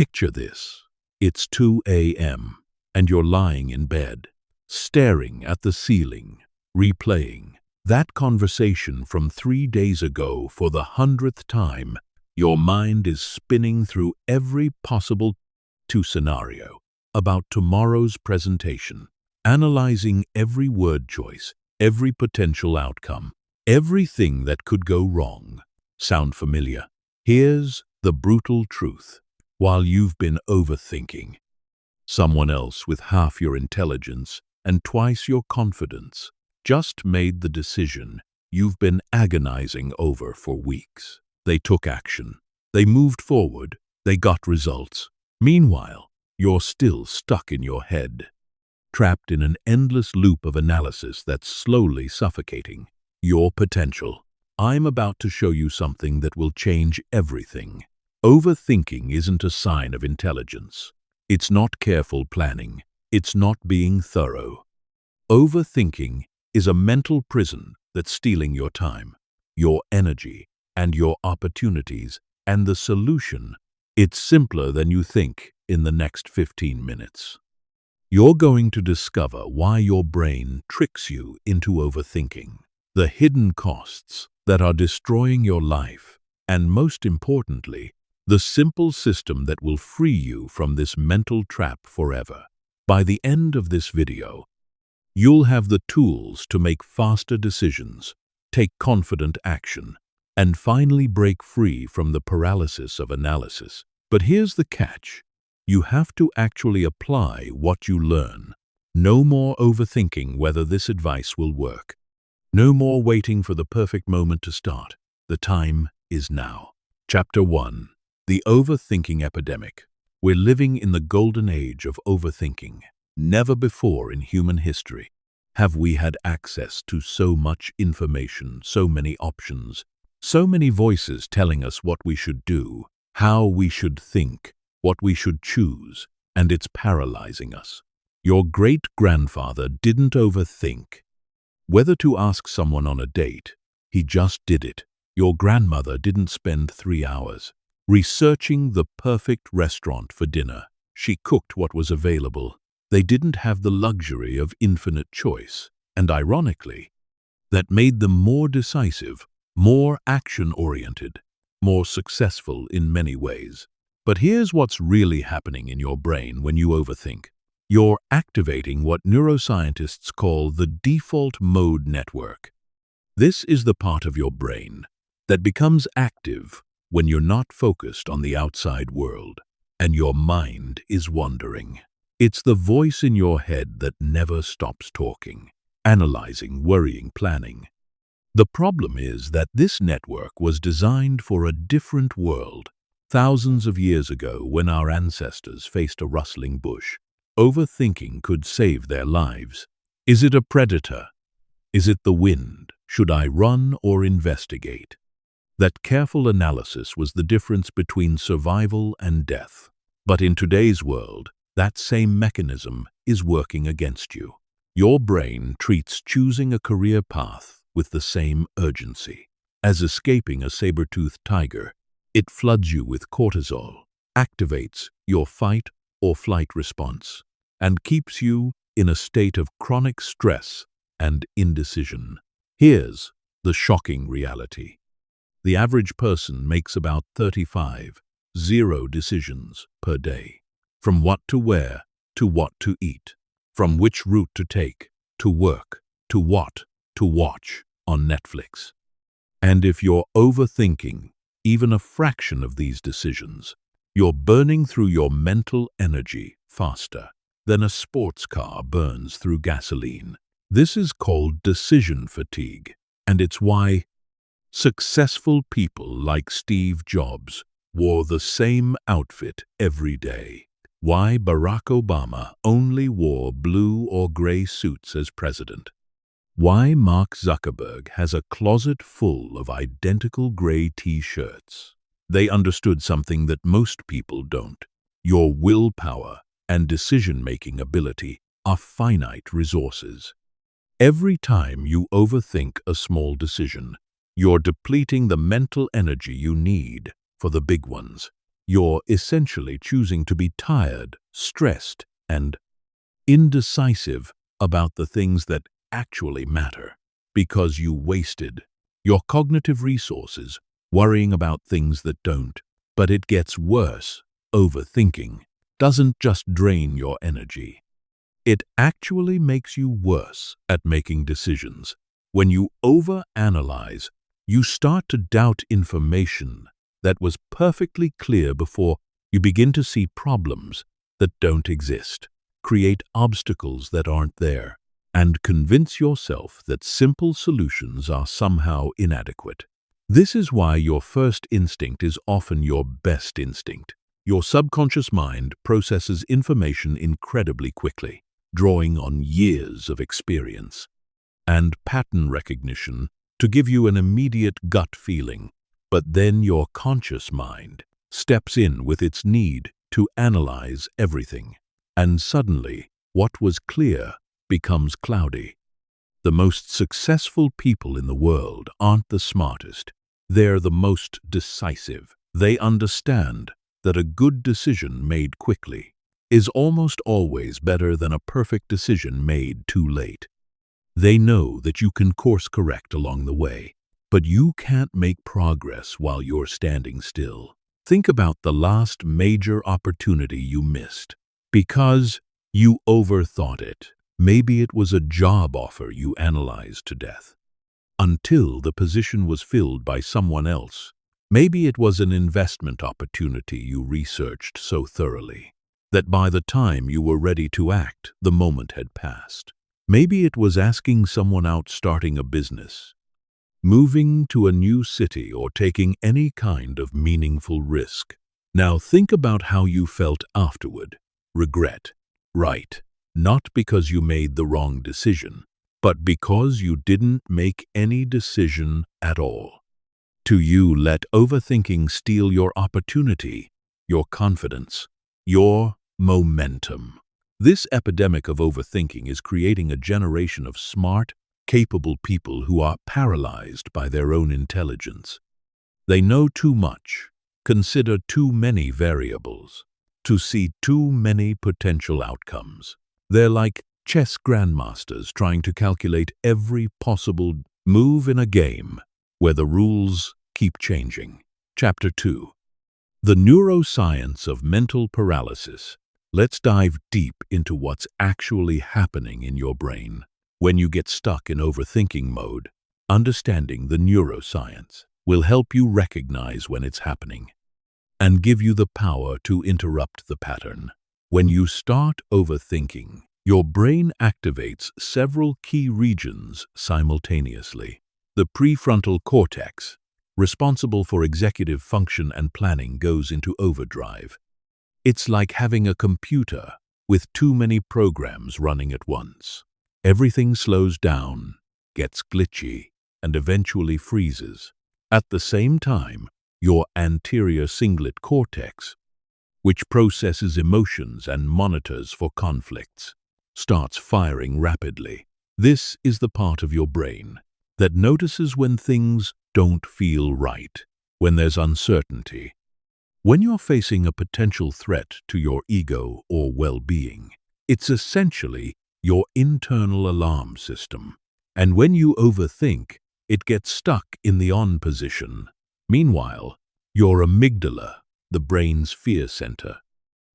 Picture this. It's 2 a.m. and you're lying in bed, staring at the ceiling, replaying that conversation from 3 days ago for the 100th time. Your mind is spinning through every possible scenario about tomorrow's presentation, analyzing every word choice, every potential outcome, everything that could go wrong. Sound familiar? Here's the brutal truth. While you've been overthinking, someone else with half your intelligence and twice your confidence just made the decision you've been agonizing over for weeks. They took action. They moved forward. They got results. Meanwhile, you're still stuck in your head, trapped in an endless loop of analysis that's slowly suffocating your potential. I'm about to show you something that will change everything. Overthinking isn't a sign of intelligence. It's not careful planning. It's not being thorough. Overthinking is a mental prison that's stealing your time, your energy, and your opportunities, and the solution, it's simpler than you think in the next 15 minutes. You're going to discover why your brain tricks you into overthinking, the hidden costs that are destroying your life, and most importantly, the simple system that will free you from this mental trap forever. By the end of this video, you'll have the tools to make faster decisions, take confident action, and finally break free from the paralysis of analysis. But here's the catch. You have to actually apply what you learn. No more overthinking whether this advice will work. No more waiting for the perfect moment to start. The time is now. Chapter 1. The Overthinking Epidemic. We're living in the golden age of overthinking. Never before in human history have we had access to so much information, so many options, so many voices telling us what we should do, how we should think, what we should choose, and it's paralyzing us. Your great-grandfather didn't overthink whether to ask someone on a date. He just did it. Your grandmother didn't spend 3 hours researching the perfect restaurant for dinner. She cooked what was available. They didn't have the luxury of infinite choice, and ironically, that made them more decisive, more action-oriented, more successful in many ways. But here's what's really happening in your brain when you overthink. You're activating what neuroscientists call the default mode network. This is the part of your brain that becomes active when you're not focused on the outside world and your mind is wandering. It's the voice in your head that never stops talking, analyzing, worrying, planning. The problem is that this network was designed for a different world. Thousands of years ago, when our ancestors faced a rustling bush, overthinking could save their lives. Is it a predator? Is it the wind? Should I run or investigate? That careful analysis was the difference between survival and death. But in today's world, that same mechanism is working against you. Your brain treats choosing a career path with the same urgency as escaping a saber-toothed tiger. It floods you with cortisol, activates your fight or flight response, and keeps you in a state of chronic stress and indecision. Here's the shocking reality. The average person makes about 35 decisions per day. From what to wear, to what to eat, from which route to take, to work, to what to watch on Netflix. And if you're overthinking even a fraction of these decisions, you're burning through your mental energy faster than a sports car burns through gasoline. This is called decision fatigue, and it's why successful people like Steve Jobs wore the same outfit every day. Why Barack Obama only wore blue or gray suits as president. Why Mark Zuckerberg has a closet full of identical gray t-shirts. They understood something that most people don't. Your willpower and decision-making ability are finite resources. Every time you overthink a small decision, you're depleting the mental energy you need for the big ones. You're essentially choosing to be tired, stressed, and indecisive about the things that actually matter because you wasted your cognitive resources worrying about things that don't. But it gets worse. Overthinking doesn't just drain your energy. It actually makes you worse at making decisions. When you overanalyze, you start to doubt information that was perfectly clear before. You begin to see problems that don't exist, create obstacles that aren't there, and convince yourself that simple solutions are somehow inadequate. This is why your first instinct is often your best instinct. Your subconscious mind processes information incredibly quickly, drawing on years of experience and pattern recognition to give you an immediate gut feeling. But then your conscious mind steps in with its need to analyze everything. And suddenly, what was clear becomes cloudy. The most successful people in the world aren't the smartest. They're the most decisive. They understand that a good decision made quickly is almost always better than a perfect decision made too late. They know that you can course correct along the way, but you can't make progress while you're standing still. Think about the last major opportunity you missed because you overthought it. Maybe it was a job offer you analyzed to death until the position was filled by someone else. Maybe it was an investment opportunity you researched so thoroughly that by the time you were ready to act, the moment had passed. Maybe it was asking someone out, starting a business, moving to a new city, or taking any kind of meaningful risk. Now think about how you felt afterward. Regret, right? Not because you made the wrong decision, but because you didn't make any decision at all. To you, let overthinking steal your opportunity, your confidence, your momentum. This epidemic of overthinking is creating a generation of smart, capable people who are paralyzed by their own intelligence. They know too much, consider too many variables, to see too many potential outcomes. They're like chess grandmasters trying to calculate every possible move in a game where the rules keep changing. Chapter 2. The Neuroscience of Mental Paralysis. Let's dive deep into what's actually happening in your brain when you get stuck in overthinking mode. Understanding the neuroscience will help you recognize when it's happening and give you the power to interrupt the pattern. When you start overthinking, your brain activates several key regions simultaneously. The prefrontal cortex, responsible for executive function and planning, goes into overdrive. It's like having a computer with too many programs running at once. Everything slows down, gets glitchy, and eventually freezes. At the same time, your anterior cingulate cortex, which processes emotions and monitors for conflicts, starts firing rapidly. This is the part of your brain that notices when things don't feel right, when there's uncertainty, when you're facing a potential threat to your ego or well-being. It's essentially your internal alarm system. And when you overthink, it gets stuck in the on position. Meanwhile, your amygdala, the brain's fear center,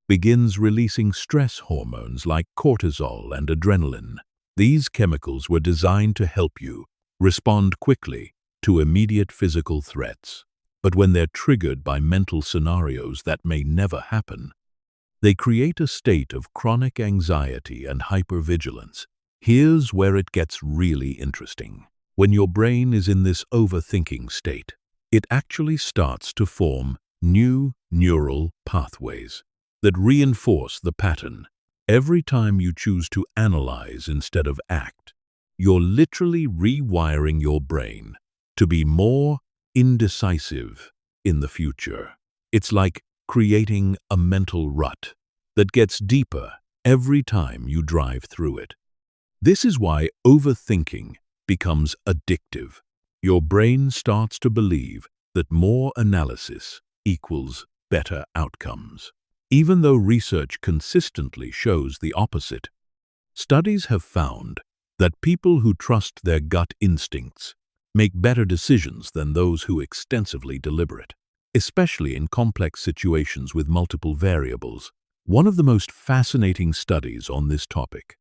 begins releasing stress hormones like cortisol and adrenaline. These chemicals were designed to help you respond quickly to immediate physical threats. But when they're triggered by mental scenarios that may never happen, they create a state of chronic anxiety and hypervigilance. Here's where it gets really interesting. When your brain is in this overthinking state, it actually starts to form new neural pathways that reinforce the pattern. Every time you choose to analyze instead of act, you're literally rewiring your brain to be more indecisive in the future. It's like creating a mental rut that gets deeper every time you drive through it. This is why overthinking becomes addictive. Your brain starts to believe that more analysis equals better outcomes. Even though research consistently shows the opposite, studies have found that people who trust their gut instincts make better decisions than those who extensively deliberate, especially in complex situations with multiple variables. One of the most fascinating studies on this topic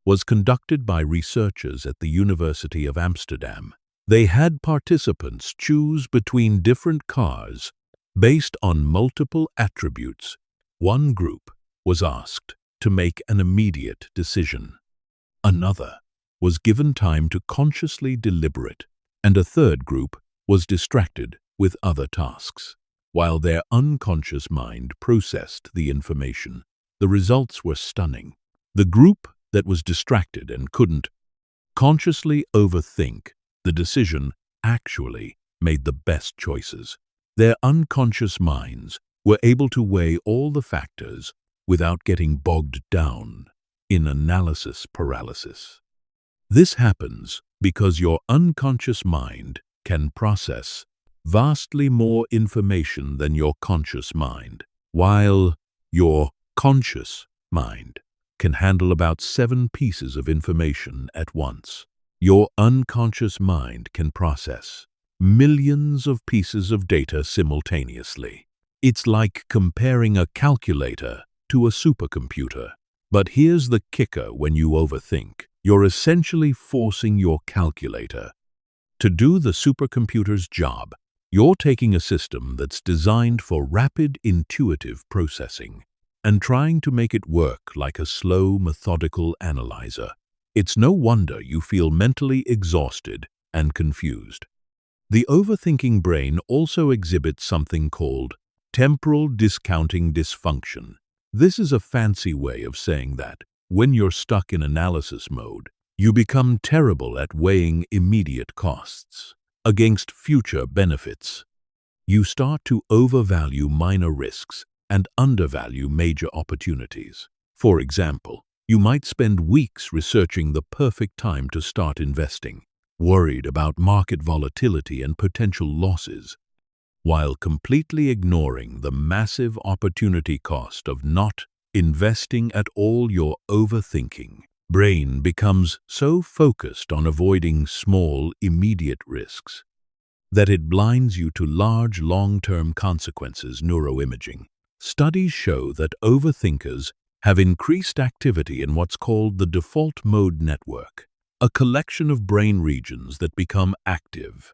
was conducted by researchers at the University of Amsterdam. They had participants choose between different cars based on multiple attributes. One group was asked to make an immediate decision. Another was given time to consciously deliberate, and a third group was distracted with other tasks. While their unconscious mind processed the information, the results were stunning. The group that was distracted and couldn't consciously overthink the decision actually made the best choices. Their unconscious minds were able to weigh all the factors without getting bogged down in analysis paralysis. This happens because your unconscious mind can process vastly more information than your conscious mind, while your conscious mind can handle about 7 pieces of information at once. Your unconscious mind can process millions of pieces of data simultaneously. It's like comparing a calculator to a supercomputer. But here's the kicker: when you overthink, you're essentially forcing your calculator to do the supercomputer's job. You're taking a system that's designed for rapid, intuitive processing and trying to make it work like a slow, methodical analyzer. It's no wonder you feel mentally exhausted and confused. The overthinking brain also exhibits something called temporal discounting dysfunction. This is a fancy way of saying that when you're stuck in analysis mode, you become terrible at weighing immediate costs against future benefits. You start to overvalue minor risks and undervalue major opportunities. For example, you might spend weeks researching the perfect time to start investing, worried about market volatility and potential losses, while completely ignoring the massive opportunity cost of not investing at all. Your overthinking brain becomes so focused on avoiding small, immediate risks that it blinds you to large, long-term consequences. Neuroimaging studies show that overthinkers have increased activity in what's called the default mode network, a collection of brain regions that become active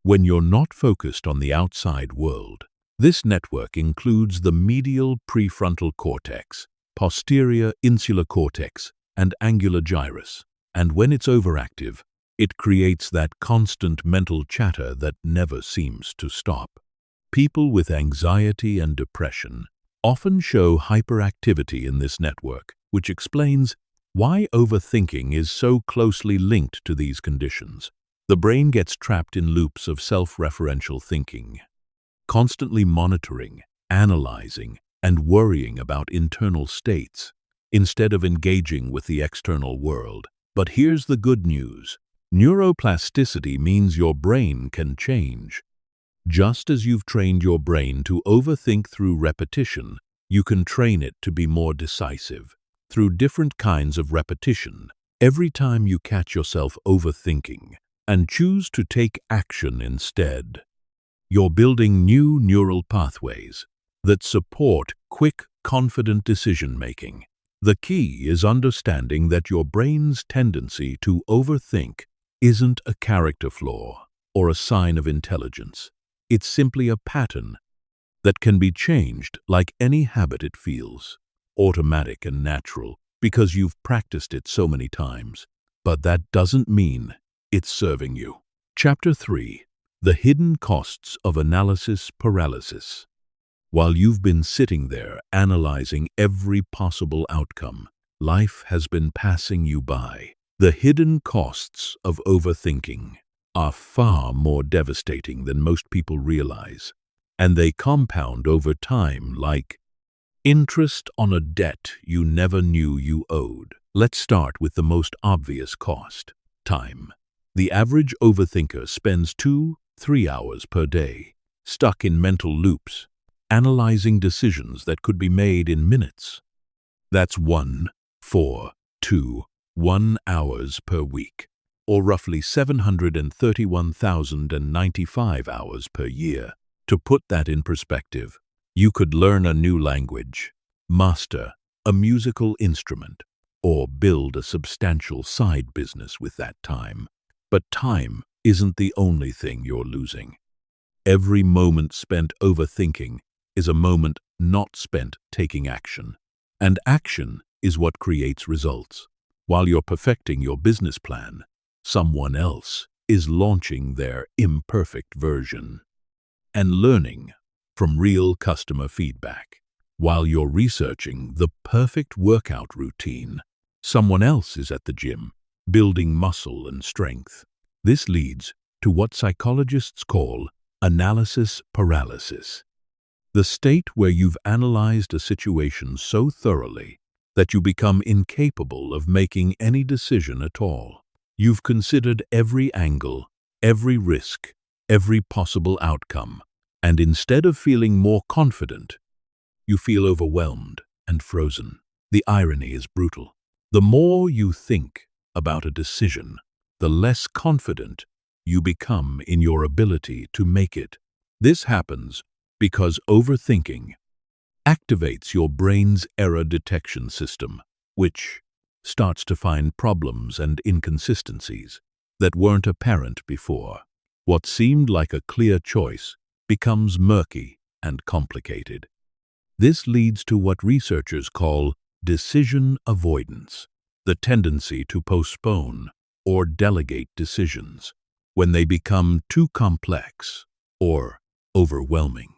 when you're not focused on the outside world. This network includes the medial prefrontal cortex, posterior insular cortex, and angular gyrus. And when it's overactive, it creates that constant mental chatter that never seems to stop. People with anxiety and depression often show hyperactivity in this network, which explains why overthinking is so closely linked to these conditions. The brain gets trapped in loops of self-referential thinking, constantly monitoring, analyzing, and worrying about internal states instead of engaging with the external world. But here's the good news. Neuroplasticity means your brain can change. Just as you've trained your brain to overthink through repetition, you can train it to be more decisive through different kinds of repetition. Every time you catch yourself overthinking and choose to take action instead, you're building new neural pathways that support quick, confident decision-making. The key is understanding that your brain's tendency to overthink isn't a character flaw or a sign of intelligence. It's simply a pattern that can be changed like any habit. It feels automatic and natural because you've practiced it so many times. But that doesn't mean it's serving you. Chapter 3. The Hidden Costs of Analysis Paralysis. While you've been sitting there analyzing every possible outcome, life has been passing you by. The hidden costs of overthinking are far more devastating than most people realize, and they compound over time like interest on a debt you never knew you owed. Let's start with the most obvious cost: time. The average overthinker spends 2-3 hours per day stuck in mental loops, analyzing decisions that could be made in minutes. That's 1 hours per week, or roughly 731,095 hours per year. To put that in perspective, you could learn a new language, master a musical instrument, or build a substantial side business with that time. But time isn't the only thing you're losing. Every moment spent overthinking is a moment not spent taking action. And action is what creates results. While you're perfecting your business plan, someone else is launching their imperfect version and learning from real customer feedback. While you're researching the perfect workout routine, someone else is at the gym, building muscle and strength. This leads to what psychologists call analysis paralysis, the state where you've analyzed a situation so thoroughly that you become incapable of making any decision at all. You've considered every angle, every risk, every possible outcome, and instead of feeling more confident, you feel overwhelmed and frozen. The irony is brutal. The more you think about a decision, the less confident you become in your ability to make it. This happens because overthinking activates your brain's error detection system, which starts to find problems and inconsistencies that weren't apparent before. What seemed like a clear choice becomes murky and complicated. This leads to what researchers call decision avoidance, the tendency to postpone or delegate decisions when they become too complex or overwhelming.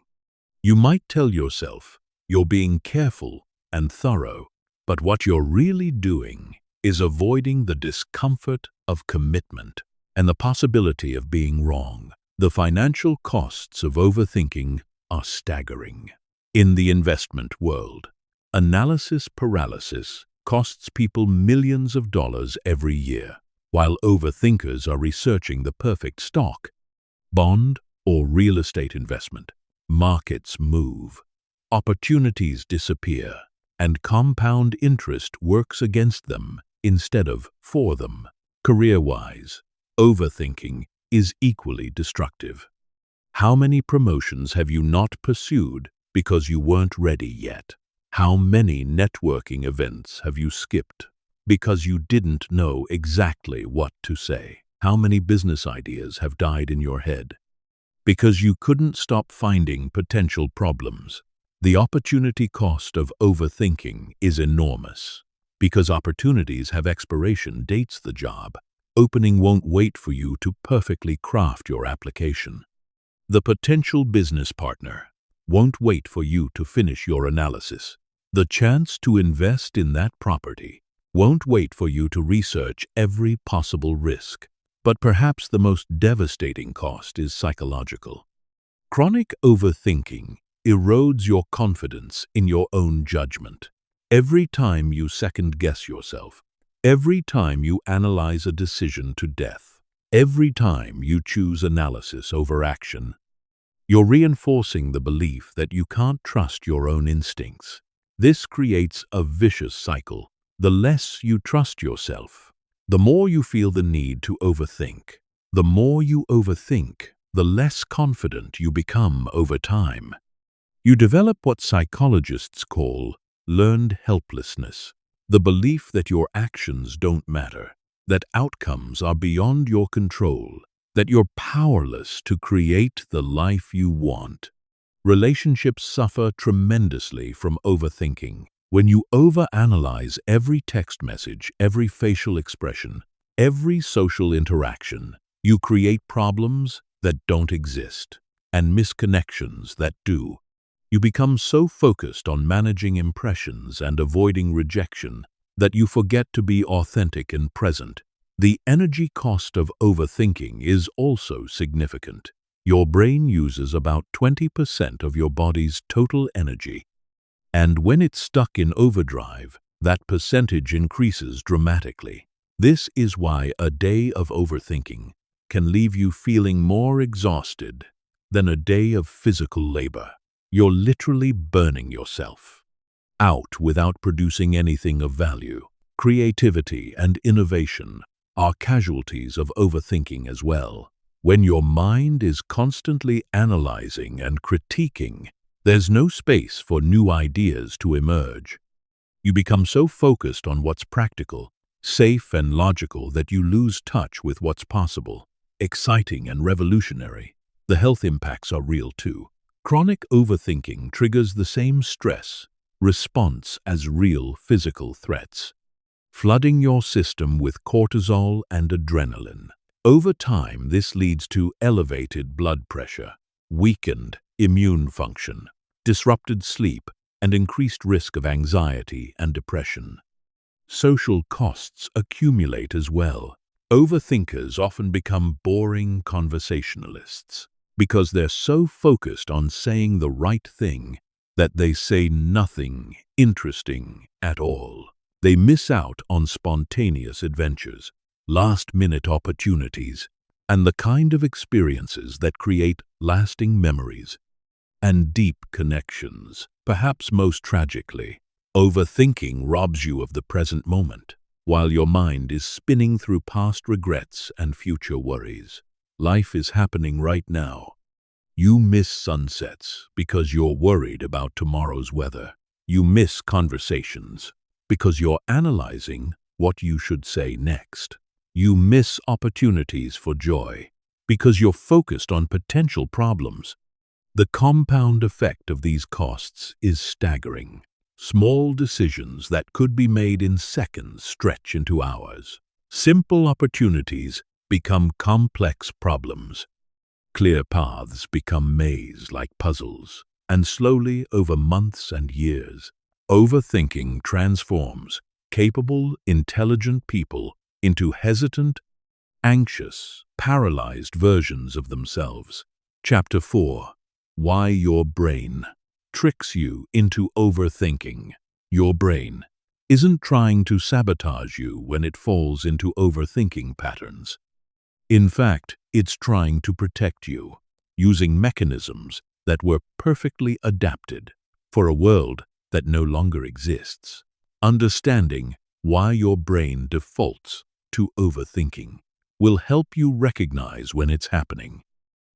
You might tell yourself you're being careful and thorough, but what you're really doing is avoiding the discomfort of commitment and the possibility of being wrong. The financial costs of overthinking are staggering. In the investment world, analysis paralysis costs people millions of dollars every year, while overthinkers are researching the perfect stock, bond, or real estate investment. Markets move, opportunities disappear, and compound interest works against them instead of for them. Career-wise, overthinking is equally destructive. How many promotions have you not pursued because you weren't ready yet? How many networking events have you skipped because you didn't know exactly what to say? How many business ideas have died in your head because you couldn't stop finding potential problems? The opportunity cost of overthinking is enormous. Because opportunities have expiration dates. The job opening won't wait for you to perfectly craft your application. The potential business partner won't wait for you to finish your analysis. The chance to invest in that property won't wait for you to research every possible risk. But perhaps the most devastating cost is psychological. Chronic overthinking erodes your confidence in your own judgment. Every time you second-guess yourself, every time you analyze a decision to death, every time you choose analysis over action, you're reinforcing the belief that you can't trust your own instincts. This creates a vicious cycle. The less you trust yourself, the more you feel the need to overthink. The more you overthink, the less confident you become over time. You develop what psychologists call learned helplessness, the belief that your actions don't matter, that outcomes are beyond your control, that you're powerless to create the life you want. Relationships suffer tremendously from overthinking. When you overanalyze every text message, every facial expression, every social interaction, you create problems that don't exist and misconnections that do. You become so focused on managing impressions and avoiding rejection that you forget to be authentic and present. The energy cost of overthinking is also significant. Your brain uses about 20% of your body's total energy, and when it's stuck in overdrive, that percentage increases dramatically. This is why a day of overthinking can leave you feeling more exhausted than a day of physical labor. you're literally burning yourself out without producing anything of value. Creativity and innovation are casualties of overthinking as well. When your mind is constantly analyzing and critiquing, there's no space for new ideas to emerge. You become so focused on what's practical, safe and logical that you lose touch with what's possible, exciting and revolutionary. The health impacts are real too. Chronic overthinking triggers the same stress response as real physical threats, flooding your system with cortisol and adrenaline. Over time, this leads to elevated blood pressure, weakened immune function, disrupted sleep, and increased risk of anxiety and depression. Social costs accumulate as well. Overthinkers often become boring conversationalists because they're so focused on saying the right thing that they say nothing interesting at all. They miss out on spontaneous adventures, last-minute opportunities, and the kind of experiences that create lasting memories and deep connections. Perhaps most tragically, overthinking robs you of the present moment, while your mind is spinning through past regrets and future worries. Life is happening right now. You miss sunsets because you're worried about tomorrow's weather. You miss conversations because you're analyzing what you should say next. You miss opportunities for joy because you're focused on potential problems. The compound effect of these costs is staggering. Small decisions that could be made in seconds stretch into hours. Simple opportunities become complex problems. Clear paths become maze-like puzzles, and slowly, over months and years, overthinking transforms capable, intelligent people into hesitant, anxious, paralyzed versions of themselves. Chapter 4. Why your brain tricks you into overthinking. Your brain isn't trying to sabotage you when it falls into overthinking patterns. In fact, it's trying to protect you, using mechanisms that were perfectly adapted for a world that no longer exists. Understanding why your brain defaults to overthinking will help you recognize when it's happening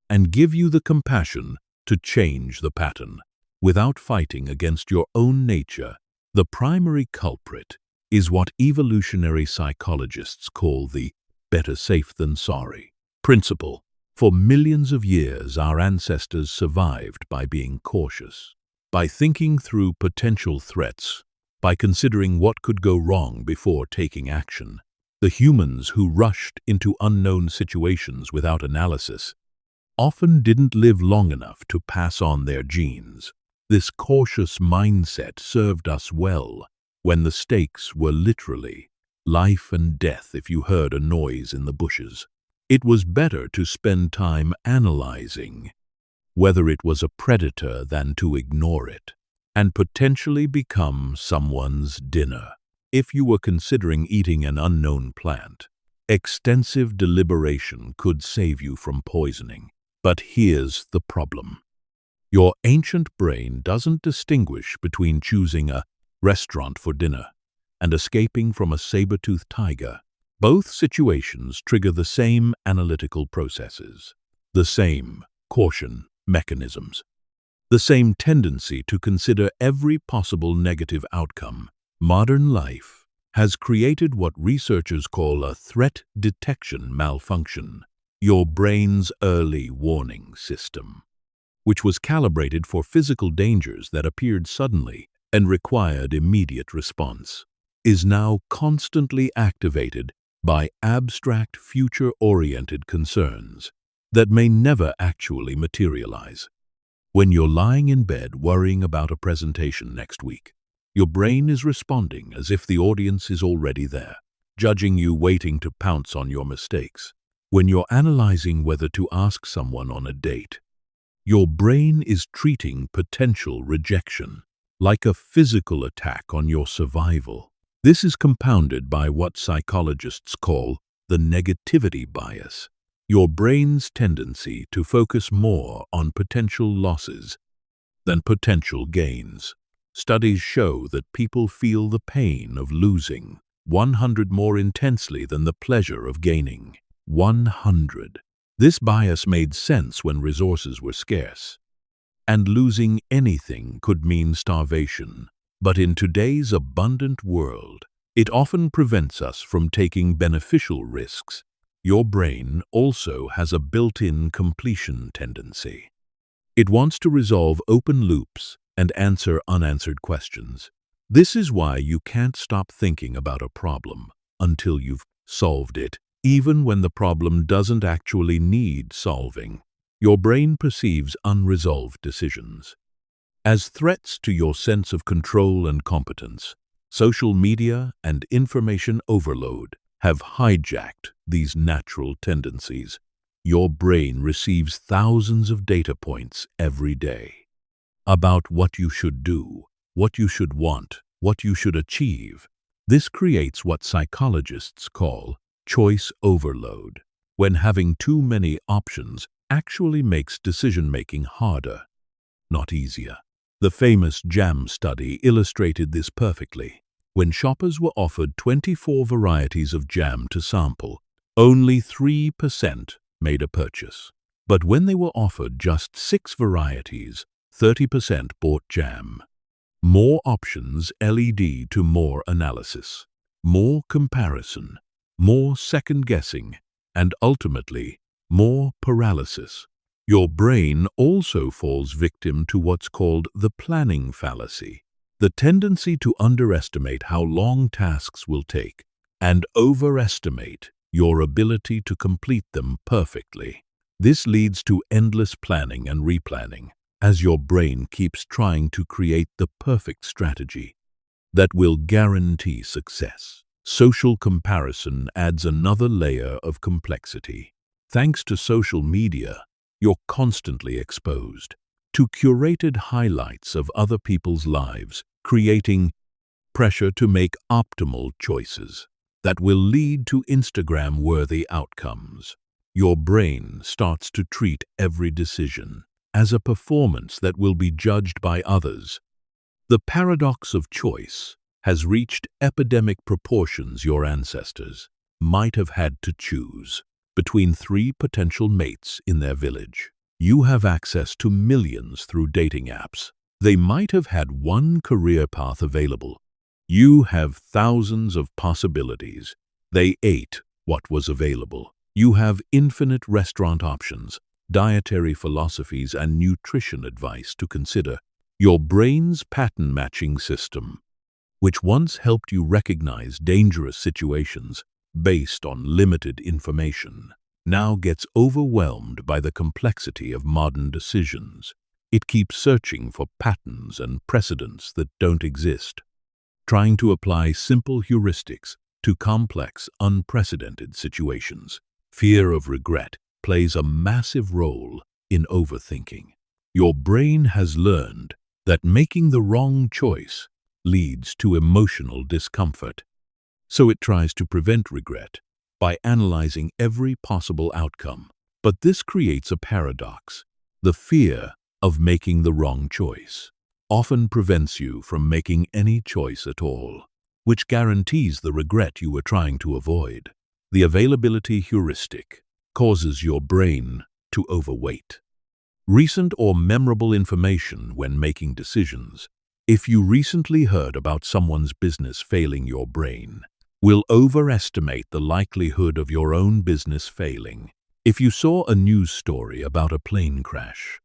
and give you the compassion to change the pattern without fighting against your own nature. The primary culprit is what evolutionary psychologists call the better safe than sorry principle. For millions of years, our ancestors survived by being cautious, by thinking through potential threats, by considering what could go wrong before taking action. The humans who rushed into unknown situations without analysis often didn't live long enough to pass on their genes. This cautious mindset served us well when the stakes were literally life and death. If you heard a noise in the bushes, it was better to spend time analyzing whether it was a predator than to ignore it and potentially become someone's dinner. If you were considering eating an unknown plant, extensive deliberation could save you from poisoning. But here's the problem. Your ancient brain doesn't distinguish between choosing a restaurant for dinner and escaping from a saber-toothed tiger. Both situations trigger the same analytical processes, the same caution mechanisms, the same tendency to consider every possible negative outcome. Modern life has created what researchers call a threat detection malfunction, your brain's early warning system, which was calibrated for physical dangers that appeared suddenly and required immediate response, is now constantly activated by abstract, future-oriented concerns that may never actually materialize. When you're lying in bed worrying about a presentation next week, your brain is responding as if the audience is already there, judging you, waiting to pounce on your mistakes. When you're analyzing whether to ask someone on a date, your brain is treating potential rejection like a physical attack on your survival. This is compounded by what psychologists call the negativity bias, your brain's tendency to focus more on potential losses than potential gains. Studies show that people feel the pain of losing 100 more intensely than the pleasure of gaining 100. This bias made sense when resources were scarce, and losing anything could mean starvation. But in today's abundant world, it often prevents us from taking beneficial risks. Your brain also has a built-in completion tendency. It wants to resolve open loops and answer unanswered questions. This is why you can't stop thinking about a problem until you've solved it, even when the problem doesn't actually need solving. Your brain perceives unresolved decisions as threats to your sense of control and competence. Social media and information overload have hijacked these natural tendencies. Your brain receives thousands of data points every day about what you should do, what you should want, what you should achieve. This creates what psychologists call choice overload, when having too many options actually makes decision-making harder, not easier. The famous jam study illustrated this perfectly. When shoppers were offered 24 varieties of jam to sample, only 3% made a purchase. But when they were offered just 6 varieties, 30% bought jam. More options led to more analysis, more comparison, more second-guessing, and ultimately, more paralysis. Your brain also falls victim to what's called the planning fallacy, the tendency to underestimate how long tasks will take and overestimate your ability to complete them perfectly. This leads to endless planning and replanning, as your brain keeps trying to create the perfect strategy that will guarantee success. Social comparison adds another layer of complexity. Thanks to social media, you're constantly exposed to curated highlights of other people's lives, creating pressure to make optimal choices that will lead to Instagram-worthy outcomes. Your brain starts to treat every decision as a performance that will be judged by others. The paradox of choice has reached epidemic proportions. Your ancestors might have had to choose between 3 potential mates in their village. You have access to millions through dating apps. They might have had one career path available. You have thousands of possibilities. They ate what was available. You have infinite restaurant options, dietary philosophies, and nutrition advice to consider. Your brain's pattern-matching system, which once helped you recognize dangerous situations based on limited information, now gets overwhelmed by the complexity of modern decisions. It keeps searching for patterns and precedents that don't exist, trying to apply simple heuristics to complex, unprecedented situations. Fear of regret plays a massive role in overthinking. Your brain has learned that making the wrong choice leads to emotional discomfort, so it tries to prevent regret by analyzing every possible outcome. But this creates a paradox. The fear of making the wrong choice often prevents you from making any choice at all, which guarantees the regret you were trying to avoid. The availability heuristic causes your brain to overweight recent or memorable information when making decisions. If you recently heard about someone's business failing, your brain will overestimate the likelihood of your own business failing. If you saw a news story about a plane crash,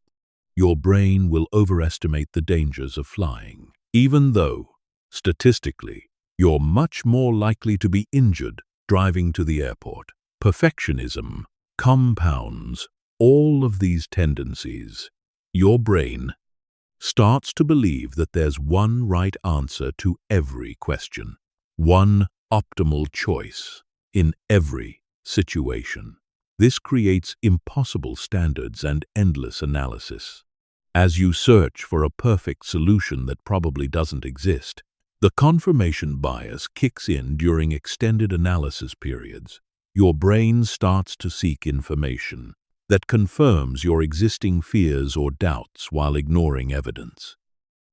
your brain will overestimate the dangers of flying, even though, statistically, you're much more likely to be injured driving to the airport. Perfectionism compounds all of these tendencies. Your brain starts to believe that there's one right answer to every question, one optimal choice in every situation. This creates impossible standards and endless analysis. As you search for a perfect solution that probably doesn't exist, the confirmation bias kicks in during extended analysis periods. Your brain starts to seek information that confirms your existing fears or doubts while ignoring evidence,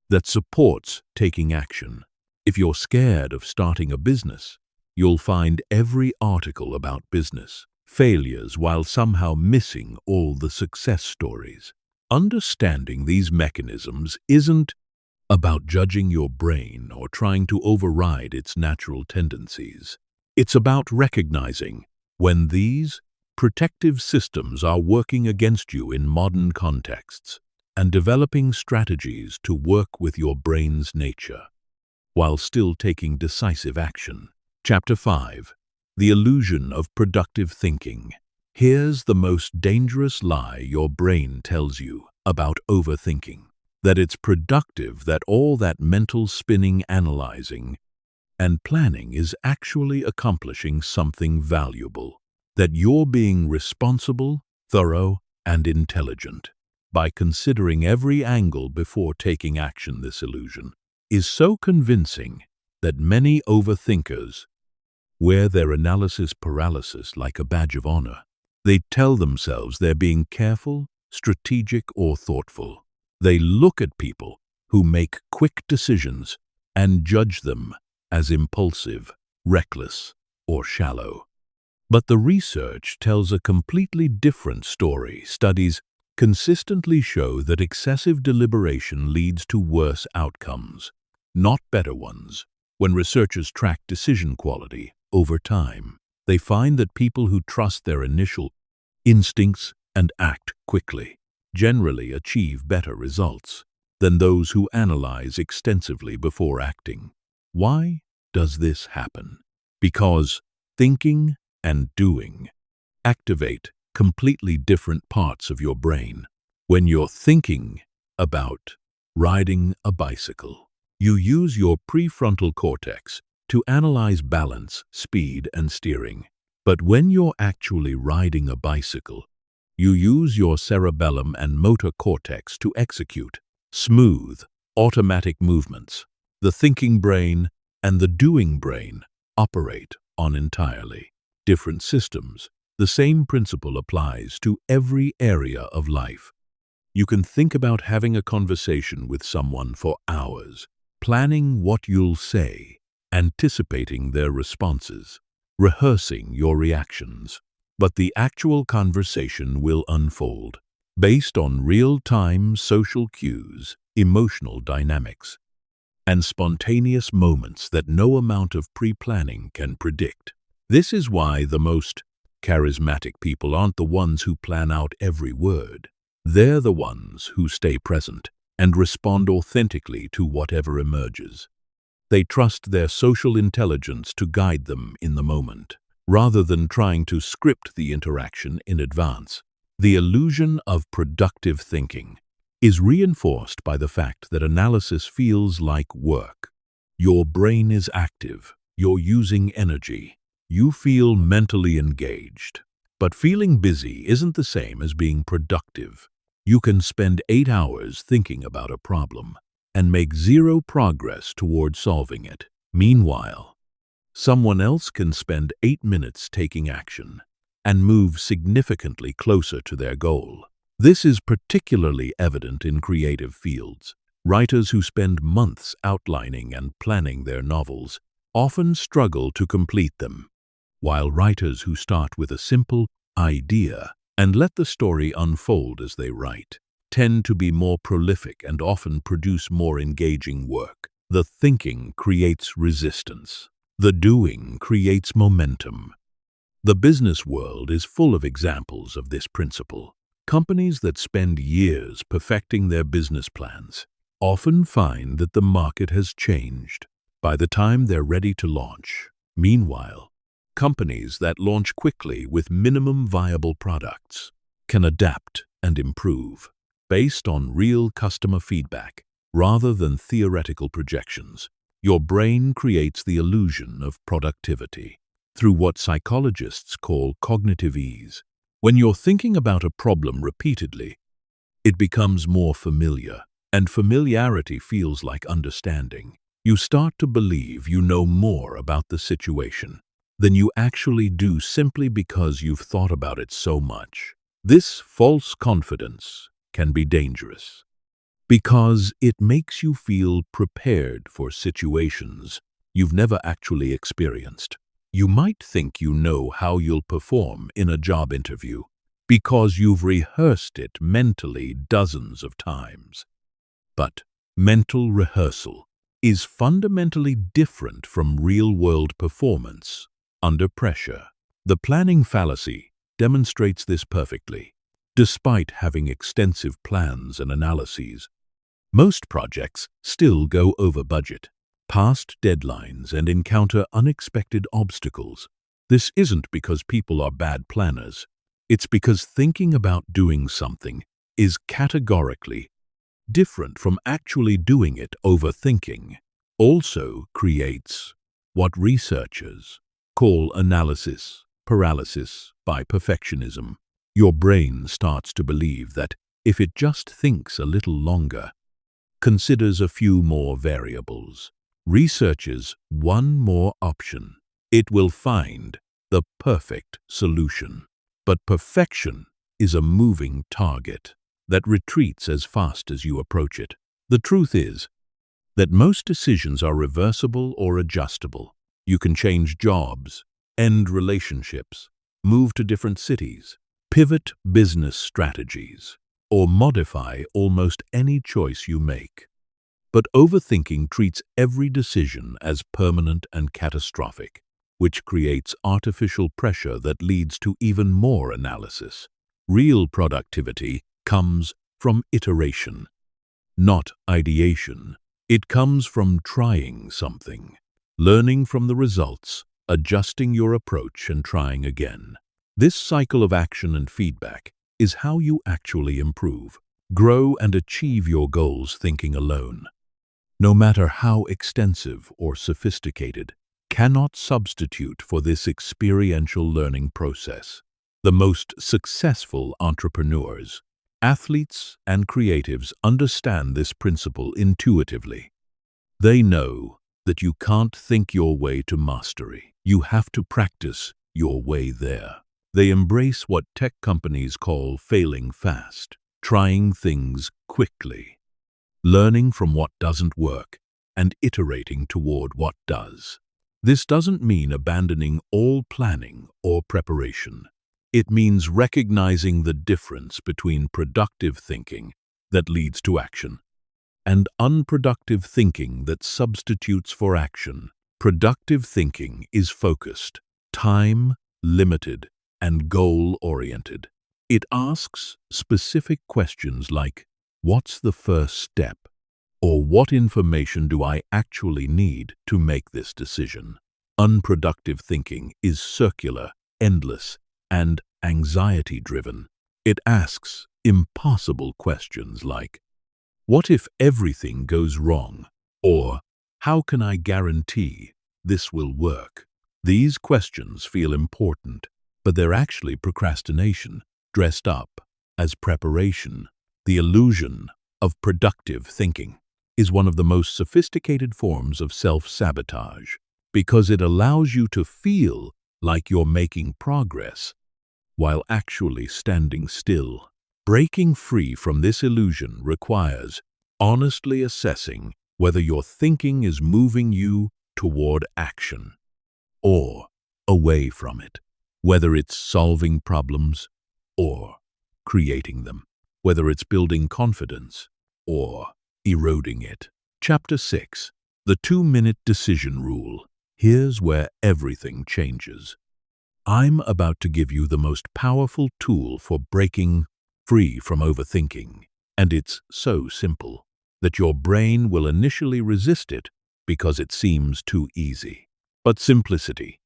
that supports taking action. If you're scared of starting a business, you'll find every article about business failures while somehow missing all the success stories. Understanding these mechanisms isn't about judging your brain or trying to override its natural tendencies. It's about recognizing when these protective systems are working against you in modern contexts and developing strategies to work with your brain's nature while still taking decisive action. Chapter 5. The Illusion of Productive Thinking. Here's the most dangerous lie your brain tells you about overthinking: that it's productive, that all that mental spinning, analyzing, and planning is actually accomplishing something valuable, that you're being responsible, thorough, and intelligent by considering every angle before taking action. This illusion is so convincing that many overthinkers wear their analysis paralysis like a badge of honor. They tell themselves they're being careful, strategic, or thoughtful. They look at people who make quick decisions and judge them as impulsive, reckless, or shallow. But the research tells a completely different story. Studies consistently show that excessive deliberation leads to worse outcomes, not better ones. When researchers track decision quality over time, they find that people who trust their initial instincts and act quickly generally achieve better results than those who analyze extensively before acting. Why does this happen? Because thinking and doing activate completely different parts of your brain. When you're thinking about riding a bicycle, you use your prefrontal cortex to analyze balance, speed, and steering. But when you're actually riding a bicycle, you use your cerebellum and motor cortex to execute smooth, automatic movements. The thinking brain and the doing brain operate on entirely different systems. The same principle applies to every area of life. You can think about having a conversation with someone for hours, planning what you'll say, anticipating their responses, rehearsing your reactions. But the actual conversation will unfold based on real-time social cues, emotional dynamics, and spontaneous moments that no amount of pre-planning can predict. This is why the most charismatic people aren't the ones who plan out every word. They're the ones who stay present and respond authentically to whatever emerges. They trust their social intelligence to guide them in the moment, rather than trying to script the interaction in advance. The illusion of productive thinking is reinforced by the fact that analysis feels like work. Your brain is active, you're using energy, you feel mentally engaged. But feeling busy isn't the same as being productive. You can spend 8 hours thinking about a problem and make zero progress toward solving it. Meanwhile, someone else can spend 8 minutes taking action and move significantly closer to their goal. This is particularly evident in creative fields. Writers who spend months outlining and planning their novels often struggle to complete them, while writers who start with a simple idea and let the story unfold as they write tend to be more prolific and often produce more engaging work. The thinking creates resistance. The doing creates momentum. The business world is full of examples of this principle. Companies that spend years perfecting their business plans often find that the market has changed by the time they're ready to launch. Meanwhile, companies that launch quickly with minimum viable products can adapt and improve based on real customer feedback rather than theoretical projections. Your brain creates the illusion of productivity through what psychologists call cognitive ease. When you're thinking about a problem repeatedly, it becomes more familiar, and familiarity feels like understanding. You start to believe you know more about the situation than you actually do simply because you've thought about it so much. This false confidence can be dangerous because it makes you feel prepared for situations you've never actually experienced. You might think you know how you'll perform in a job interview because you've rehearsed it mentally dozens of times. But mental rehearsal is fundamentally different from real-world performance under pressure. The planning fallacy demonstrates this perfectly. Despite having extensive plans and analyses, most projects still go over budget, past deadlines, and encounter unexpected obstacles. This isn't because people are bad planners. It's because thinking about doing something is categorically different from actually doing it. Overthinking also creates what researchers call analysis paralysis by perfectionism. Your brain starts to believe that if it just thinks a little longer, considers a few more variables, researches one more option, it will find the perfect solution. But perfection is a moving target that retreats as fast as you approach it. The truth is that most decisions are reversible or adjustable. You can change jobs, end relationships, move to different cities, pivot business strategies, or modify almost any choice you make. But overthinking treats every decision as permanent and catastrophic, which creates artificial pressure that leads to even more analysis. Real productivity comes from iteration, not ideation. It comes from trying something, learning from the results, adjusting your approach, and trying again. This cycle of action and feedback is how you actually improve, grow, and achieve your goals. Thinking alone, no matter how extensive or sophisticated, cannot substitute for this experiential learning process. The most successful entrepreneurs, athletes, and creatives understand this principle intuitively. They know that you can't think your way to mastery. You have to practice your way there. They embrace what tech companies call failing fast, trying things quickly, learning from what doesn't work, and iterating toward what does. This doesn't mean abandoning all planning or preparation. It means recognizing the difference between productive thinking that leads to action and unproductive thinking that substitutes for action. Productive thinking is focused, time-limited, and goal-oriented. It asks specific questions like, what's the first step? Or what information do I actually need to make this decision? Unproductive thinking is circular, endless, and anxiety-driven. It asks impossible questions like, what if everything goes wrong? Or, how can I guarantee this will work? These questions feel important, but they're actually procrastination dressed up as preparation. The illusion of productive thinking is one of the most sophisticated forms of self-sabotage because it allows you to feel like you're making progress while actually standing still. Breaking free from this illusion requires honestly assessing whether your thinking is moving you toward action or away from it, whether it's solving problems or creating them, whether it's building confidence or eroding it. Chapter 6. The 2-minute decision rule. Here's where everything changes. I'm about to give you the most powerful tool for breaking free from overthinking, and it's so simple that your brain will initially resist it because it seems too easy. But simplicity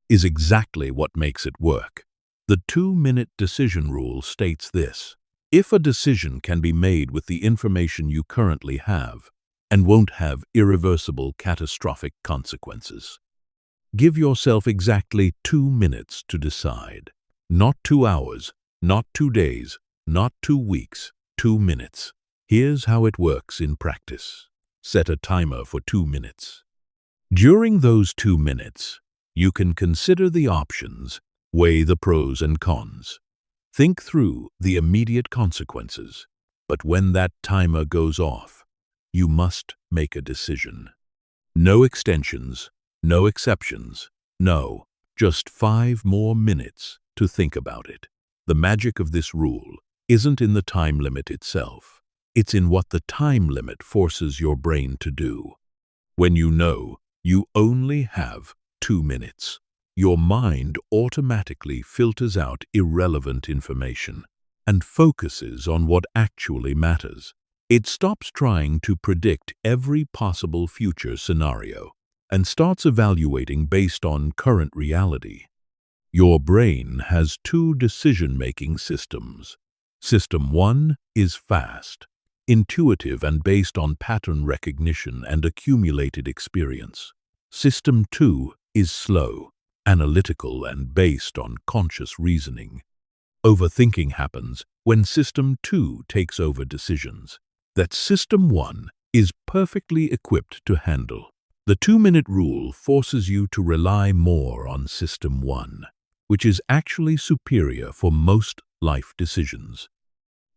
is exactly what makes it work. The 2-minute decision rule states this: if a decision can be made with the information you currently have and won't have irreversible catastrophic consequences, give yourself exactly 2 minutes to decide. Not 2 hours, not 2 days, not 2 weeks, 2 minutes. Here's how it works in practice. Set a timer for 2 minutes. During those 2 minutes, you can consider the options, weigh the pros and cons, Think through the immediate consequences. But when that timer goes off, you must make a decision. No extensions, no exceptions, no, just 5 more minutes to think about it. The magic of this rule isn't in the time limit itself. It's in what the time limit forces your brain to do. When you know you only have 2 minutes, your mind automatically filters out irrelevant information and focuses on what actually matters. It stops trying to predict every possible future scenario and starts evaluating based on current reality. Your brain has 2 decision-making systems. System 1 is fast, intuitive and based on pattern recognition and accumulated experience. System 2 is slow, analytical and based on conscious reasoning. Overthinking happens when System 2 takes over decisions that System 1 is perfectly equipped to handle. The 2-minute rule forces you to rely more on System 1, which is actually superior for most life decisions.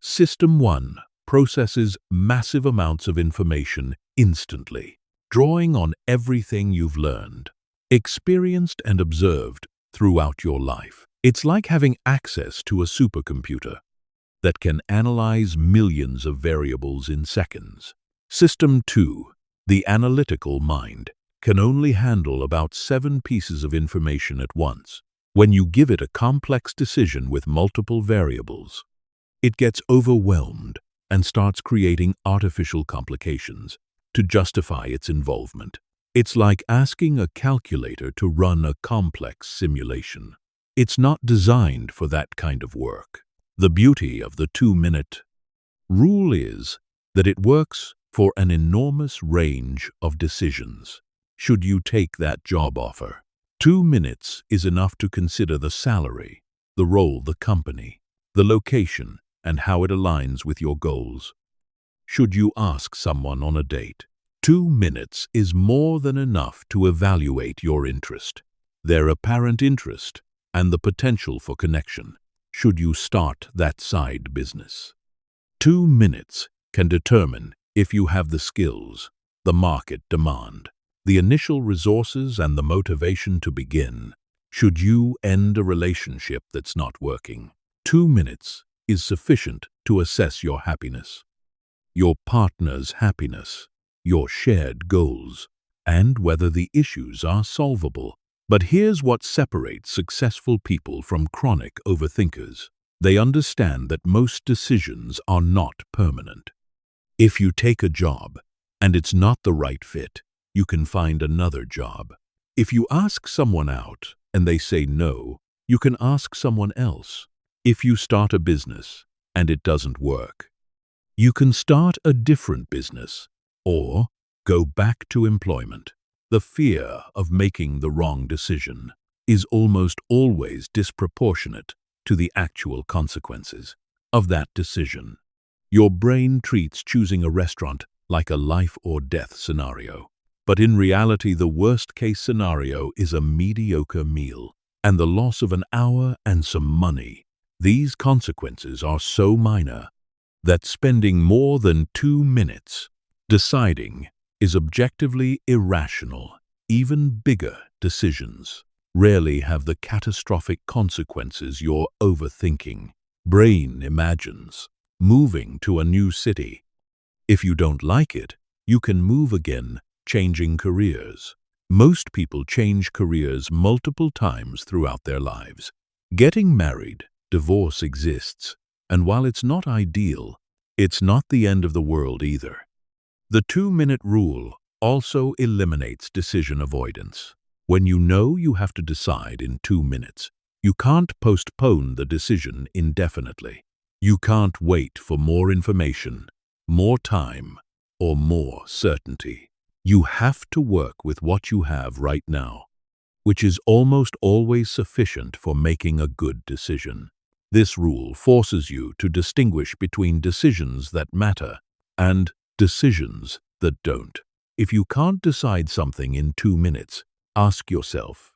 System 1 processes massive amounts of information instantly, drawing on everything you've learned, experienced and observed throughout your life. It's like having access to a supercomputer that can analyze millions of variables in seconds. System 2, the analytical mind, can only handle about 7 pieces of information at once. When you give it a complex decision with multiple variables, it gets overwhelmed and starts creating artificial complications to justify its involvement. It's like asking a calculator to run a complex simulation. It's not designed for that kind of work. The beauty of the 2-minute rule is that it works for an enormous range of decisions. Should you take that job offer? 2 minutes is enough to consider the salary, the role, the company, the location, and how it aligns with your goals. Should you ask someone on a date? 2 minutes is more than enough to evaluate your interest, their apparent interest, and the potential for connection. Should you start that side business? 2 minutes can determine if you have the skills, the market demand, the initial resources, and the motivation to begin. Should you end a relationship that's not working? 2 minutes is sufficient to assess your happiness, your partner's happiness, your shared goals, and whether the issues are solvable. But here's what separates successful people from chronic overthinkers. They understand that most decisions are not permanent. If you take a job and it's not the right fit, you can find another job. If you ask someone out and they say no, you can ask someone else. If you start a business and it doesn't work, you can start a different business or go back to employment. The fear of making the wrong decision is almost always disproportionate to the actual consequences of that decision. Your brain treats choosing a restaurant like a life or death scenario. But in reality, the worst-case scenario is a mediocre meal and the loss of an hour and some money. These consequences are so minor that spending more than 2 minutes deciding is objectively irrational. Even bigger decisions rarely have the catastrophic consequences your overthinking brain imagines. Moving to a new city. If you don't like it, you can move again, changing careers. Most people change careers multiple times throughout their lives. Getting married, divorce exists, and while it's not ideal, it's not the end of the world either. The 2-minute rule also eliminates decision avoidance. When you know you have to decide in 2 minutes, you can't postpone the decision indefinitely. You can't wait for more information, more time, or more certainty. You have to work with what you have right now, which is almost always sufficient for making a good decision. This rule forces you to distinguish between decisions that matter and decisions that don't. If you can't decide something in 2 minutes, ask yourself,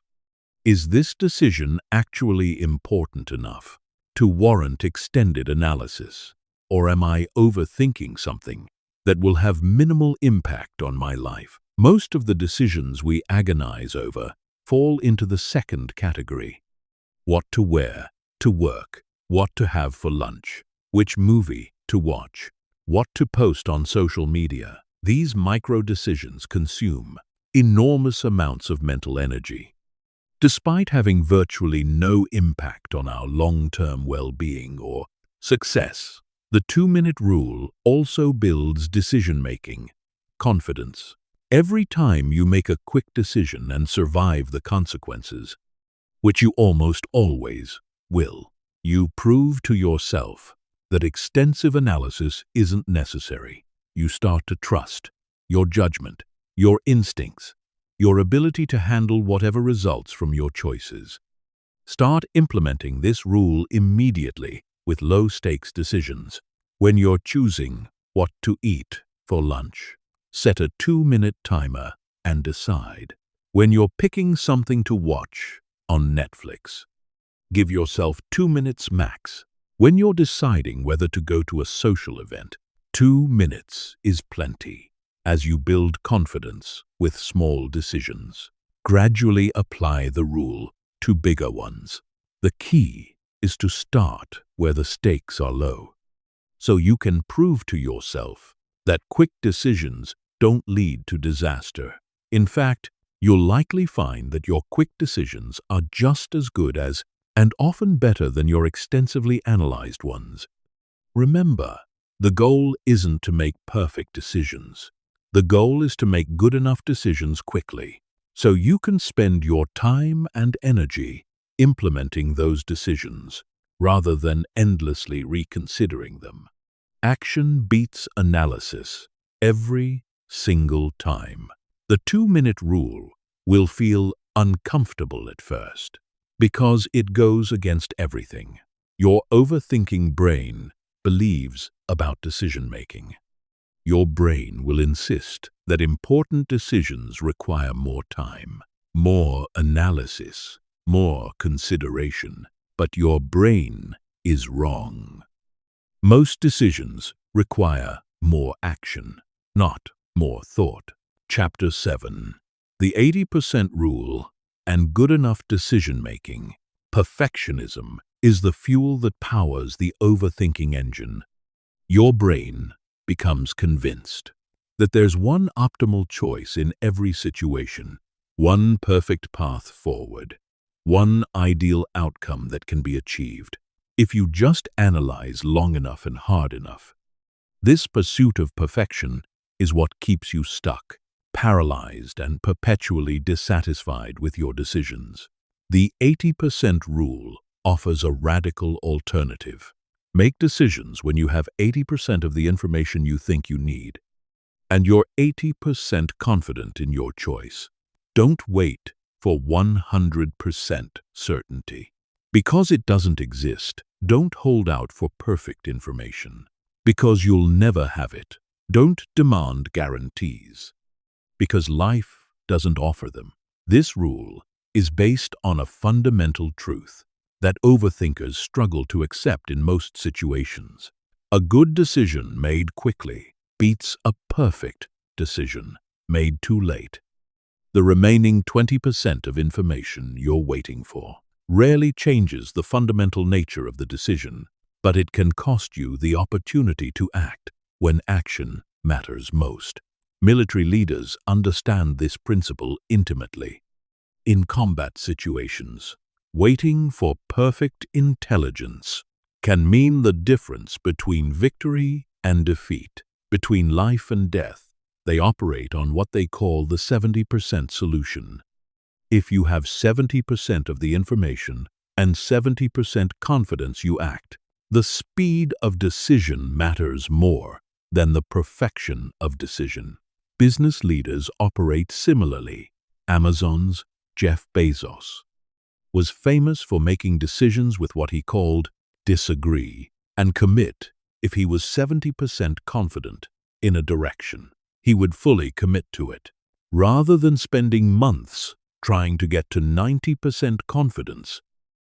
is this decision actually important enough to warrant extended analysis? Or am I overthinking something that will have minimal impact on my life? Most of the decisions we agonize over fall into the second category. What to wear to work, what to have for lunch, which movie to watch, what to post on social media. These micro decisions consume enormous amounts of mental energy. Despite having virtually no impact on our long-term well-being or success, the 2-minute rule also builds decision-making, confidence. Every time you make a quick decision and survive the consequences, which you almost always will, you prove to yourself that extensive analysis isn't necessary. You start to trust your judgment, your instincts, your ability to handle whatever results from your choices. Start implementing this rule immediately with low-stakes decisions. When you're choosing what to eat for lunch, set a 2-minute timer and decide. When you're picking something to watch on Netflix, give yourself 2 minutes max. When you're deciding whether to go to a social event, 2 minutes is plenty. As you build confidence with small decisions, gradually apply the rule to bigger ones. The key is to start where the stakes are low, so you can prove to yourself that quick decisions don't lead to disaster. In fact, you'll likely find that your quick decisions are just as good as, and often better than, your extensively analyzed ones. Remember, the goal isn't to make perfect decisions. The goal is to make good enough decisions quickly, so you can spend your time and energy implementing those decisions, rather than endlessly reconsidering them. Action beats analysis every single time. The 2-minute rule will feel uncomfortable at first, because it goes against everything your overthinking brain believes about decision-making. Your brain will insist that important decisions require more time, more analysis, more consideration. But your brain is wrong. Most decisions require more action, not more thought. Chapter 7. The 80% Rule and Good Enough Decision-Making. Perfectionism is the fuel that powers the overthinking engine. Your brain becomes convinced that there's one optimal choice in every situation, one perfect path forward, one ideal outcome that can be achieved if you just analyze long enough and hard enough. This pursuit of perfection is what keeps you stuck, paralyzed, and perpetually dissatisfied with your decisions. The 80% Rule offers a radical alternative. Make decisions when you have 80% of the information you think you need, and you're 80% confident in your choice. Don't wait for 100% certainty. Because it doesn't exist, don't hold out for perfect information. Because you'll never have it, don't demand guarantees. Because life doesn't offer them. This rule is based on a fundamental truth that overthinkers struggle to accept in most situations. A good decision made quickly beats a perfect decision made too late. The remaining 20% of information you're waiting for rarely changes the fundamental nature of the decision, but it can cost you the opportunity to act when action matters most. Military leaders understand this principle intimately. In combat situations, waiting for perfect intelligence can mean the difference between victory and defeat, between life and death. They operate on what they call the 70% solution. If you have 70% of the information and 70% confidence you act, the speed of decision matters more than the perfection of decision. Business leaders operate similarly. Amazon's Jeff Bezos was famous for making decisions with what he called disagree and commit. If he was 70% confident in a direction, he would fully commit to it, rather than spending months trying to get to 90% confidence.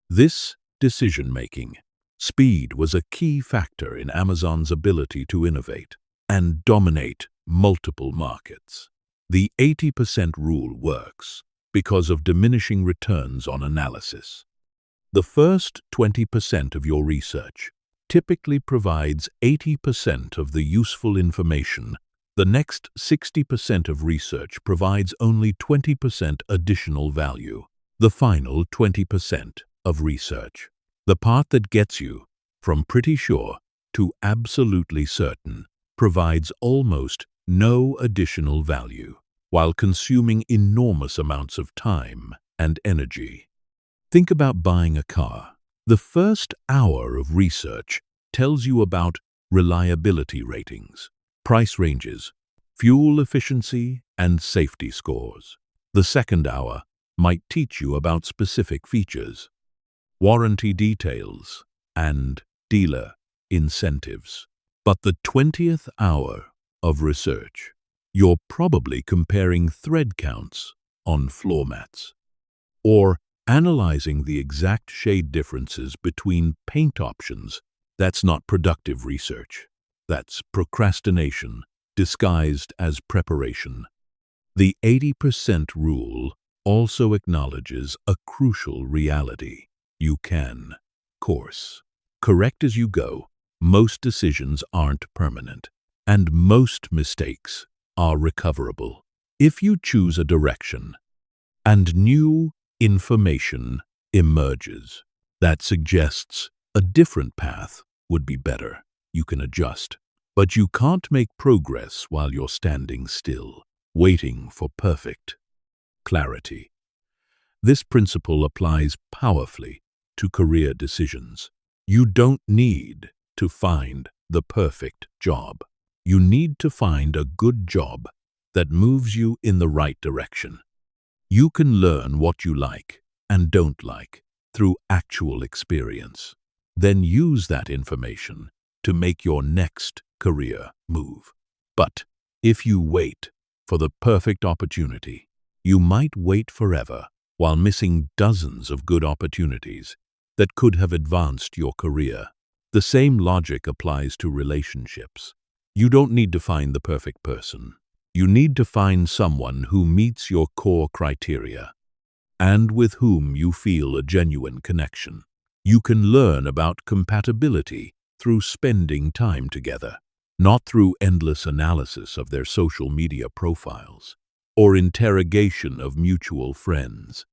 This decision-making Speed was a key factor in Amazon's ability to innovate and dominate multiple markets. The 80% rule works because of diminishing returns on analysis. The first 20% of your research typically provides 80% of the useful information. The next 60% of research provides only 20% additional value. The final 20% of research, the part that gets you from pretty sure to absolutely certain, provides almost no additional value, while consuming enormous amounts of time and energy. Think about buying a car. The first hour of research tells you about reliability ratings, price ranges, fuel efficiency, and safety scores. The second hour might teach you about specific features, warranty details, and dealer incentives. But the 20th hour of research, you're probably comparing thread counts on floor mats, or analyzing the exact shade differences between paint options. That's not productive research. That's procrastination disguised as preparation. The 80% rule also acknowledges a crucial reality. You can course correct as you go. Most decisions aren't permanent, and most mistakes are recoverable. If you choose a direction and new information emerges that suggests a different path would be better, you can adjust. But you can't make progress while you're standing still, waiting for perfect clarity. This principle applies powerfully to career decisions. You don't need to find the perfect job. You need to find a good job that moves you in the right direction. You can learn what you like and don't like through actual experience. Then use that information to make your next career move. But if you wait for the perfect opportunity, you might wait forever while missing dozens of good opportunities that could have advanced your career. The same logic applies to relationships. You don't need to find the perfect person. You need to find someone who meets your core criteria and with whom you feel a genuine connection. You can learn about compatibility through spending time together, not through endless analysis of their social media profiles or interrogation of mutual friends.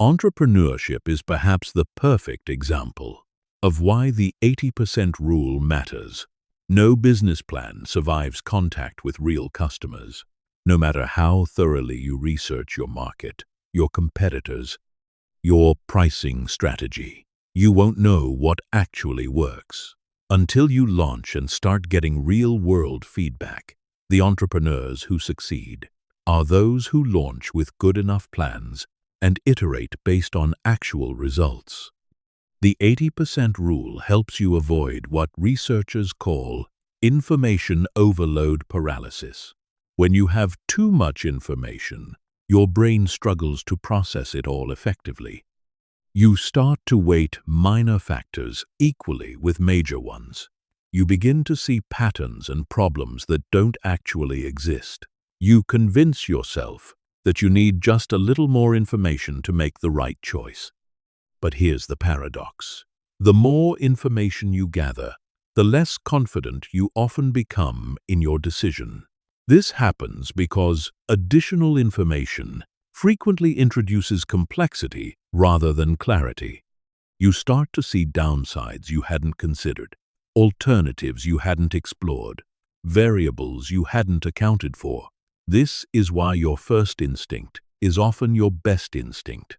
Entrepreneurship is perhaps the perfect example of why the 80% rule matters. No business plan survives contact with real customers. No matter how thoroughly you research your market, your competitors, your pricing strategy, you won't know what actually works until you launch and start getting real-world feedback. The entrepreneurs who succeed are those who launch with good enough plans and iterate based on actual results. The 80% rule helps you avoid what researchers call information overload paralysis. When you have too much information, your brain struggles to process it all effectively. You start to weight minor factors equally with major ones. You begin to see patterns and problems that don't actually exist. You convince yourself that you need just a little more information to make the right choice. But here's the paradox. The more information you gather, the less confident you often become in your decision. This happens because additional information frequently introduces complexity rather than clarity. You start to see downsides you hadn't considered, alternatives you hadn't explored, variables you hadn't accounted for. This is why your first instinct is often your best instinct.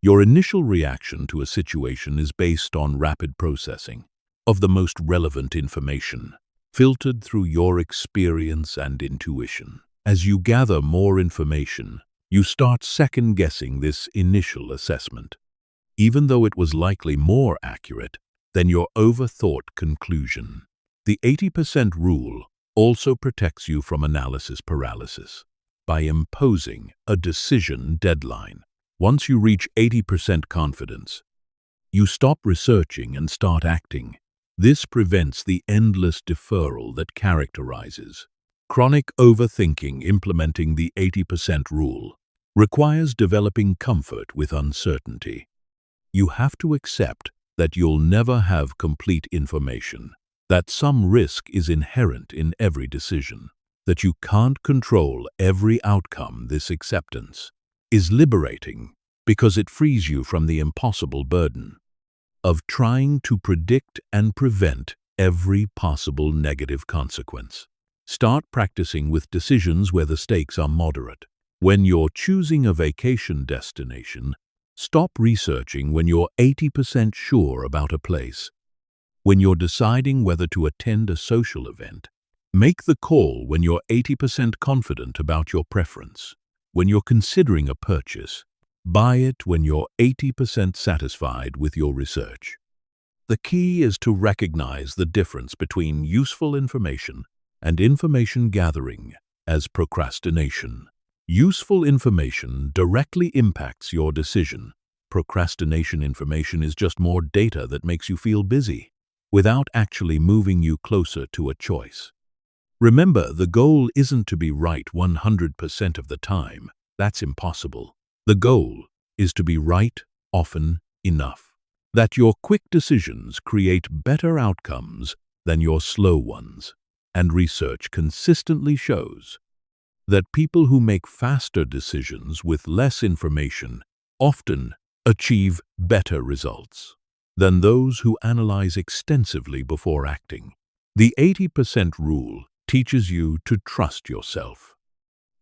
Your initial reaction to a situation is based on rapid processing of the most relevant information, filtered through your experience and intuition. As you gather more information, you start second-guessing this initial assessment, even though it was likely more accurate than your overthought conclusion. The 80% rule also protects you from analysis paralysis by imposing a decision deadline. Once you reach 80% confidence, You stop researching and start acting. This prevents the endless deferral that characterizes chronic overthinking. Implementing the 80% rule requires developing comfort with uncertainty. You have to accept that you'll never have complete information, that some risk is inherent in every decision, that you can't control every outcome. This acceptance is liberating because it frees you from the impossible burden of trying to predict and prevent every possible negative consequence. Start practicing with decisions where the stakes are moderate. When you're choosing a vacation destination, stop researching when you're 80% sure about a place. When you're deciding whether to attend a social event, make the call when you're 80% confident about your preference. When you're considering a purchase, buy it when you're 80% satisfied with your research. The key is to recognize the difference between useful information and information gathering as procrastination. Useful information directly impacts your decision. Procrastination information is just more data that makes you feel busy, without actually moving you closer to a choice. Remember, the goal isn't to be right 100% of the time. That's impossible. The goal is to be right often enough, that your quick decisions create better outcomes than your slow ones. And research consistently shows that people who make faster decisions with less information often achieve better results than those who analyze extensively before acting. The 80% rule teaches you to trust yourself,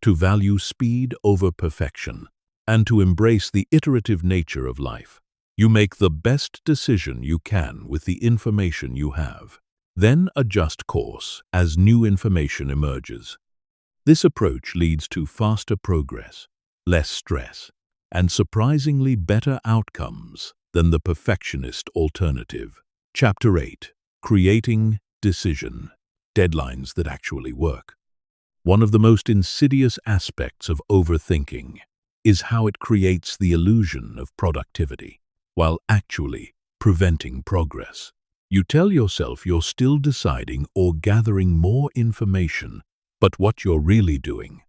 to value speed over perfection, and to embrace the iterative nature of life. You make the best decision you can with the information you have, then adjust course as new information emerges. This approach leads to faster progress, less stress, and surprisingly better outcomes than the perfectionist alternative. Chapter 8: Creating Decision Deadlines that Actually Work. One of the most insidious aspects of overthinking is how it creates the illusion of productivity, while actually preventing progress. You tell yourself you're still deciding or gathering more information, but what you're really doing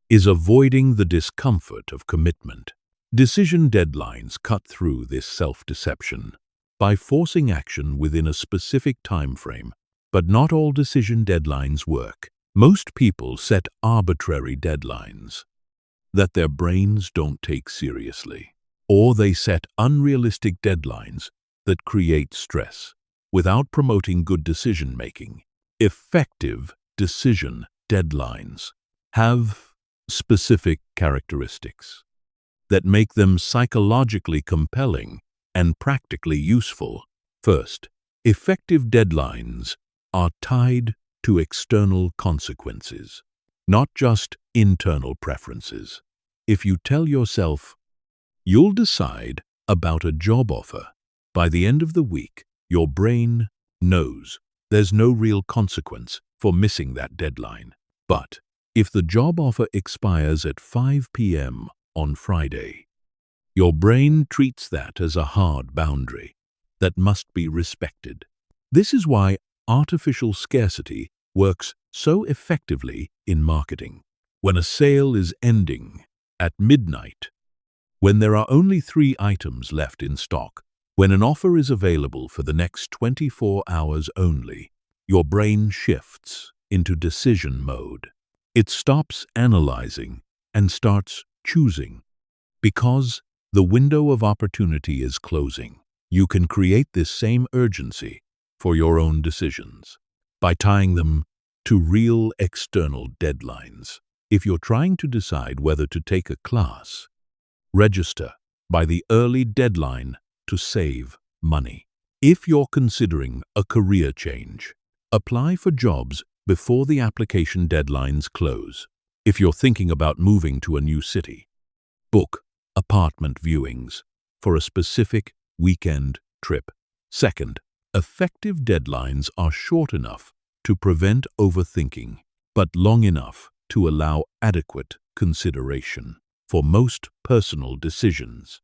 is avoiding the discomfort of commitment. Decision deadlines cut through this self-deception by forcing action within a specific time frame. But not all decision deadlines work. Most people set arbitrary deadlines that their brains don't take seriously, or they set unrealistic deadlines that create stress without promoting good decision-making. Effective decision deadlines have specific characteristics that make them psychologically compelling and practically useful. First, effective deadlines are tied to external consequences, not just internal preferences. If you tell yourself you'll decide about a job offer by the end of the week, your brain knows there's no real consequence for missing that deadline. But if the job offer expires at 5 p.m. on Friday, your brain treats that as a hard boundary that must be respected. This is why artificial scarcity works so effectively in marketing. When a sale is ending at midnight, when there are only 3 items left in stock, when an offer is available for the next 24 hours only, your brain shifts into decision mode. It stops analyzing and starts choosing. Because the window of opportunity is closing, you can create this same urgency for your own decisions by tying them to real external deadlines. If you're trying to decide whether to take a class, register by the early deadline to save money. If you're considering a career change, apply for jobs before the application deadlines close. If you're thinking about moving to a new city, book apartment viewings for a specific weekend trip. Second, effective deadlines are short enough to prevent overthinking, but long enough to allow adequate consideration for most personal decisions.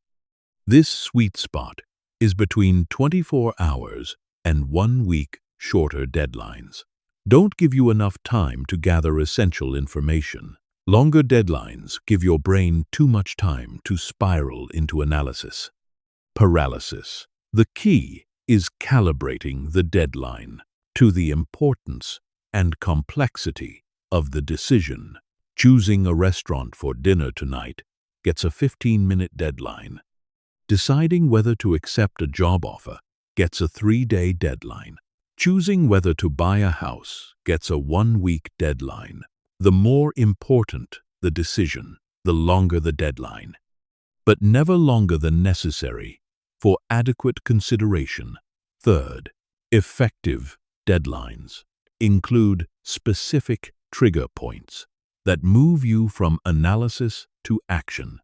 This sweet spot is between 24 hours and 1 week shorter deadlines. Don't give you enough time to gather essential information. Longer deadlines give your brain too much time to spiral into analysis. Paralysis. The key is calibrating the deadline to the importance and complexity of the decision. Choosing a restaurant for dinner tonight gets a 15-minute deadline. Deciding whether to accept a job offer gets a 3-day deadline. Choosing whether to buy a house gets a 1-week deadline. The more important the decision, the longer the deadline, but never longer than necessary for adequate consideration. Third, effective deadlines include specific trigger points that move you from analysis to action.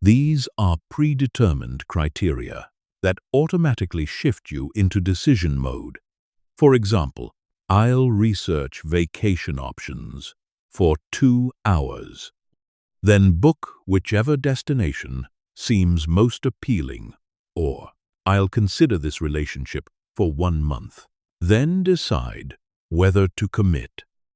These are predetermined criteria that automatically shift you into decision mode. For example, I'll research vacation options for 2 hours, then book whichever destination seems most appealing, or I'll consider this relationship for 1 month, then decide whether to commit.